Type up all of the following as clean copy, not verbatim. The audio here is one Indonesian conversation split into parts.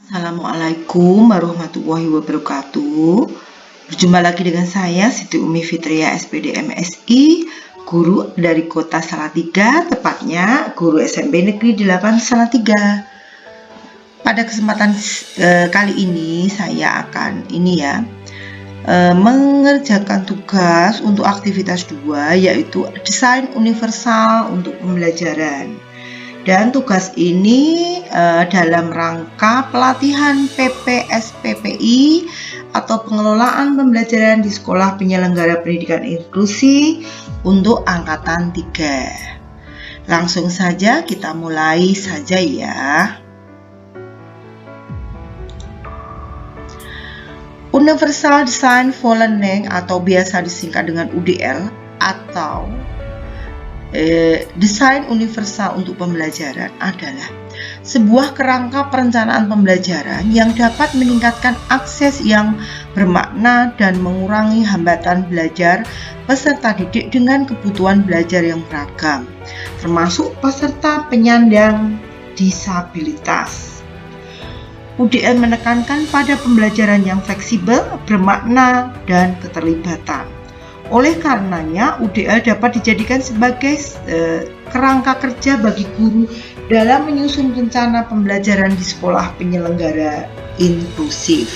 Assalamualaikum warahmatullahi wabarakatuh. Berjumpa lagi dengan saya Siti Umi Fitria SPD MSI, guru dari Kota Salatiga, tepatnya guru SMP Negeri 8 Salatiga. Pada kesempatan kali ini saya akan mengerjakan tugas untuk aktivitas 2, yaitu desain universal untuk pembelajaran. Dan tugas ini dalam rangka pelatihan PPSPPI atau pengelolaan pembelajaran di Sekolah Penyelenggara Pendidikan Inklusi untuk angkatan 3. Langsung saja kita mulai saja ya. Universal Design for Learning atau biasa disingkat dengan UDL atau desain universal untuk pembelajaran adalah sebuah kerangka perencanaan pembelajaran yang dapat meningkatkan akses yang bermakna dan mengurangi hambatan belajar peserta didik dengan kebutuhan belajar yang beragam, termasuk peserta penyandang disabilitas. UDL menekankan pada pembelajaran yang fleksibel, bermakna, dan keterlibatan. Oleh karenanya, UDL dapat dijadikan sebagai kerangka kerja bagi guru dalam menyusun rencana pembelajaran di sekolah penyelenggara inklusif.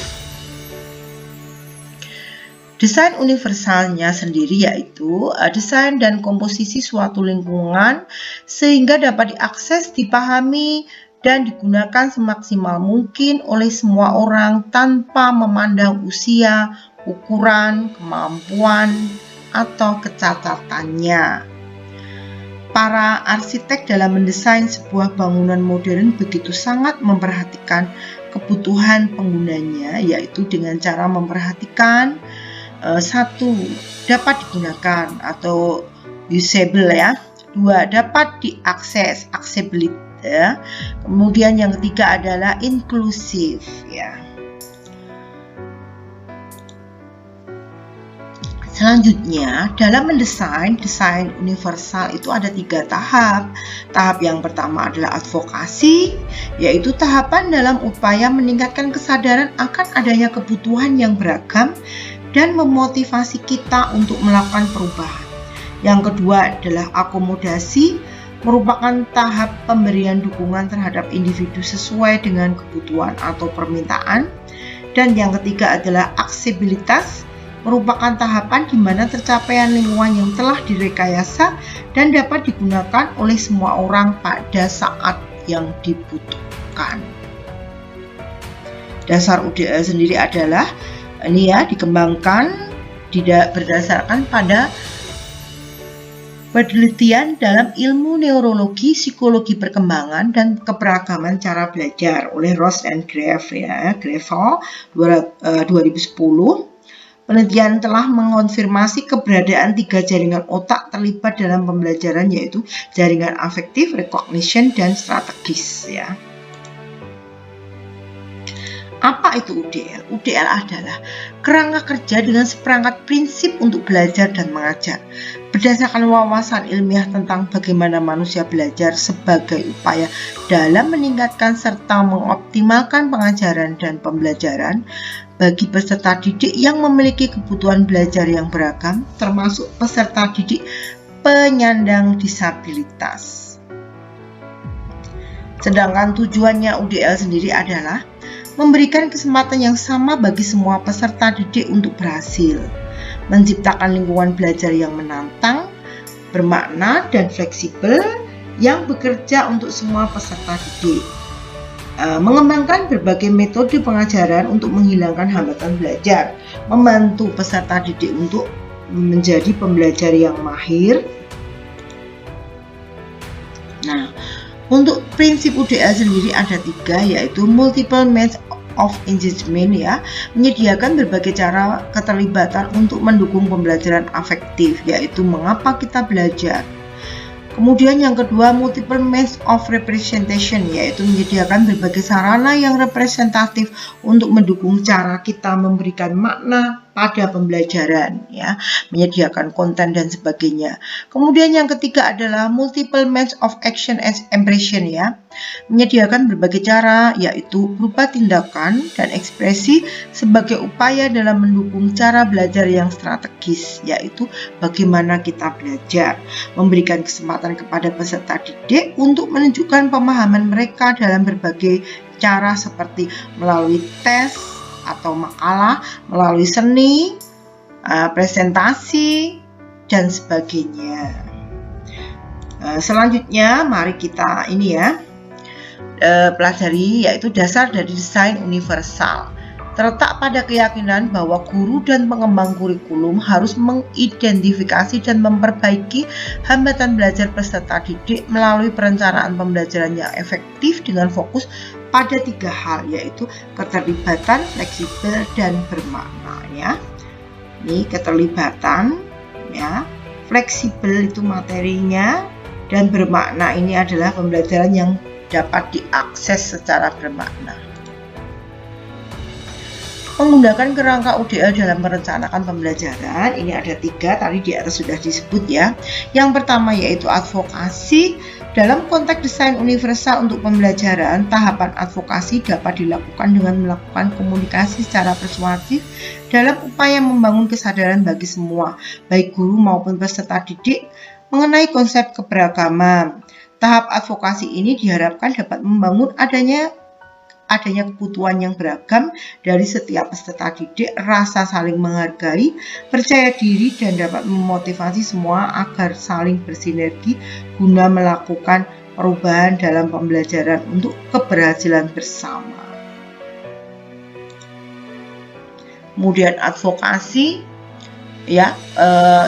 Desain universalnya sendiri yaitu desain dan komposisi suatu lingkungan sehingga dapat diakses, dipahami, dan digunakan semaksimal mungkin oleh semua orang tanpa memandang usia, ukuran, kemampuan, atau kecakapannya. Para arsitek dalam mendesain sebuah bangunan modern begitu sangat memperhatikan kebutuhan penggunanya, yaitu dengan cara memperhatikan satu, dapat digunakan atau usable ya. 2, dapat diakses, accessibility ya. Kemudian yang ketiga adalah inklusif ya. Selanjutnya, dalam mendesain desain universal itu ada 3 tahap. Tahap yang pertama adalah advokasi, yaitu tahapan dalam upaya meningkatkan kesadaran akan adanya kebutuhan yang beragam dan memotivasi kita untuk melakukan perubahan. Yang kedua adalah akomodasi, merupakan tahap pemberian dukungan terhadap individu sesuai dengan kebutuhan atau permintaan. Dan yang ketiga adalah aksesibilitas, merupakan tahapan di mana tercapaian lingkungan yang telah direkayasa dan dapat digunakan oleh semua orang pada saat yang dibutuhkan. Dasar UDL sendiri adalah dikembangkan berdasarkan pada penelitian dalam ilmu neurologi, psikologi perkembangan, dan keberagaman cara belajar oleh Ross and Gravel 2010. Penelitian telah mengonfirmasi keberadaan 3 jaringan otak terlibat dalam pembelajaran, yaitu jaringan afektif, recognition, dan strategis ya. Apa itu UDL? UDL adalah kerangka kerja dengan seperangkat prinsip untuk belajar dan mengajar berdasarkan wawasan ilmiah tentang bagaimana manusia belajar sebagai upaya dalam meningkatkan serta mengoptimalkan pengajaran dan pembelajaran bagi peserta didik yang memiliki kebutuhan belajar yang beragam, termasuk peserta didik penyandang disabilitas. Sedangkan tujuannya UDL sendiri adalah memberikan kesempatan yang sama bagi semua peserta didik untuk berhasil, menciptakan lingkungan belajar yang menantang, bermakna, dan fleksibel yang bekerja untuk semua peserta didik, mengembangkan berbagai metode pengajaran untuk menghilangkan hambatan belajar, membantu peserta didik untuk menjadi pembelajar yang mahir. Nah, untuk prinsip UDL sendiri ada 3, yaitu multiple means of engagement ya, menyediakan berbagai cara keterlibatan untuk mendukung pembelajaran afektif, yaitu mengapa kita belajar. Kemudian yang kedua, multiple means of representation, yaitu menyediakan berbagai sarana yang representatif untuk mendukung cara kita memberikan makna pada pembelajaran, ya, menyediakan konten dan sebagainya. Kemudian yang ketiga adalah multiple means of action and impression, ya, menyediakan berbagai cara, yaitu berupa tindakan dan ekspresi sebagai upaya dalam mendukung cara belajar yang strategis, yaitu bagaimana kita belajar, memberikan kesempatan kepada peserta didik untuk menunjukkan pemahaman mereka dalam berbagai cara seperti melalui tes atau makalah, melalui seni, presentasi, dan sebagainya. Selanjutnya mari kita pelajari, yaitu dasar dari desain universal. Terletak pada keyakinan bahwa guru dan pengembang kurikulum harus mengidentifikasi dan memperbaiki hambatan belajar peserta didik melalui perencanaan pembelajaran yang efektif dengan fokus pada 3 hal, yaitu keterlibatan, fleksibel, dan bermakna, ya. Ini keterlibatan, ya, fleksibel itu materinya, dan bermakna ini adalah pembelajaran yang dapat diakses secara bermakna. Menggunakan kerangka UDL dalam merencanakan pembelajaran, ini ada 3, tadi di atas sudah disebut, ya. Yang pertama yaitu advokasi. Dalam konteks desain universal untuk pembelajaran, tahapan advokasi dapat dilakukan dengan melakukan komunikasi secara persuasif dalam upaya membangun kesadaran bagi semua, baik guru maupun peserta didik, mengenai konsep keberagaman. Tahap advokasi ini diharapkan dapat membangun adanya kebutuhan yang beragam dari setiap peserta didik, rasa saling menghargai, percaya diri, dan dapat memotivasi semua agar saling bersinergi guna melakukan perubahan dalam pembelajaran untuk keberhasilan bersama. Kemudian advokasi, ya,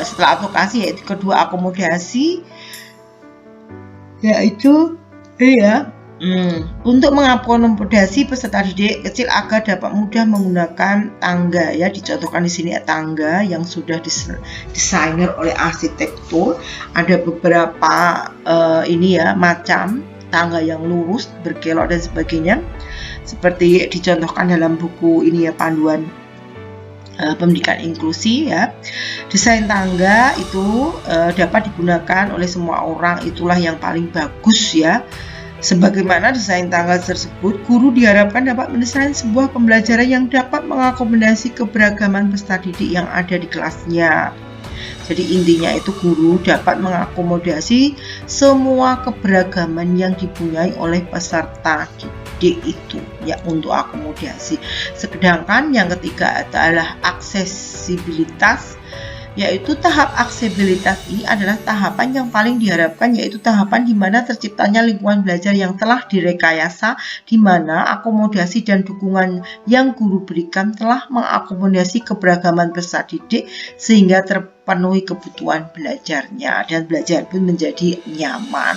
setelah advokasi yaitu kedua akomodasi, yaitu untuk mengakomodasi peserta didik kecil agar dapat mudah menggunakan tangga, ya, dicontohkan di sini tangga yang sudah desainer oleh arsitektur. Ada beberapa macam tangga yang lurus, berkelok, dan sebagainya, seperti dicontohkan dalam buku ini, ya, panduan pendidikan inklusi, ya. Desain tangga itu dapat digunakan oleh semua orang, itulah yang paling bagus, ya. Sebagaimana desain tangga tersebut, guru diharapkan dapat mendesain sebuah pembelajaran yang dapat mengakomodasi keberagaman peserta didik yang ada di kelasnya. Jadi intinya itu guru dapat mengakomodasi semua keberagaman yang dipunyai oleh peserta didik itu, ya, untuk akomodasi. Sedangkan yang ketiga adalah aksesibilitas, yaitu tahap aksesibilitas ini adalah tahapan yang paling diharapkan, yaitu tahapan di mana terciptanya lingkungan belajar yang telah direkayasa, di mana akomodasi dan dukungan yang guru berikan telah mengakomodasi keberagaman peserta didik sehingga terpenuhi kebutuhan belajarnya dan belajar pun menjadi nyaman.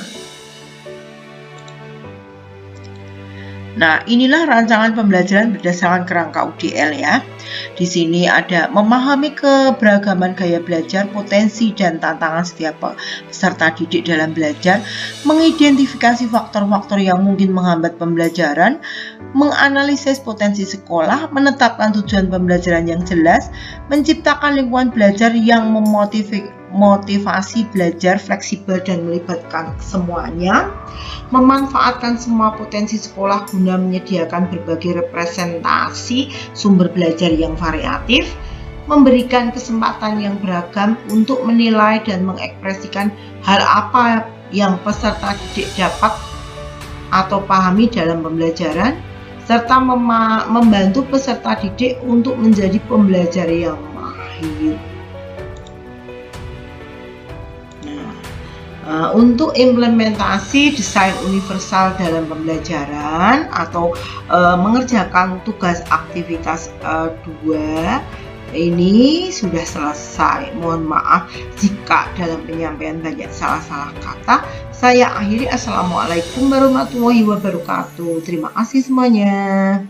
Nah, inilah rancangan pembelajaran berdasarkan kerangka UDL, ya. Di sini ada memahami keberagaman gaya belajar, potensi dan tantangan setiap peserta didik dalam belajar, mengidentifikasi faktor-faktor yang mungkin menghambat pembelajaran, menganalisis potensi sekolah, menetapkan tujuan pembelajaran yang jelas, menciptakan lingkungan belajar yang memotivasi belajar fleksibel dan melibatkan semuanya, memanfaatkan semua potensi sekolah guna menyediakan berbagai representasi sumber belajar yang variatif, memberikan kesempatan yang beragam untuk menilai dan mengekspresikan hal apa yang peserta didik dapat atau pahami dalam pembelajaran, serta membantu peserta didik untuk menjadi pembelajar yang mahir. Untuk implementasi desain universal dalam pembelajaran atau mengerjakan tugas aktivitas 2 ini sudah selesai. Mohon maaf jika dalam penyampaian banyak salah-salah kata. Saya akhiri. Assalamualaikum warahmatullahi wabarakatuh. Terima kasih semuanya.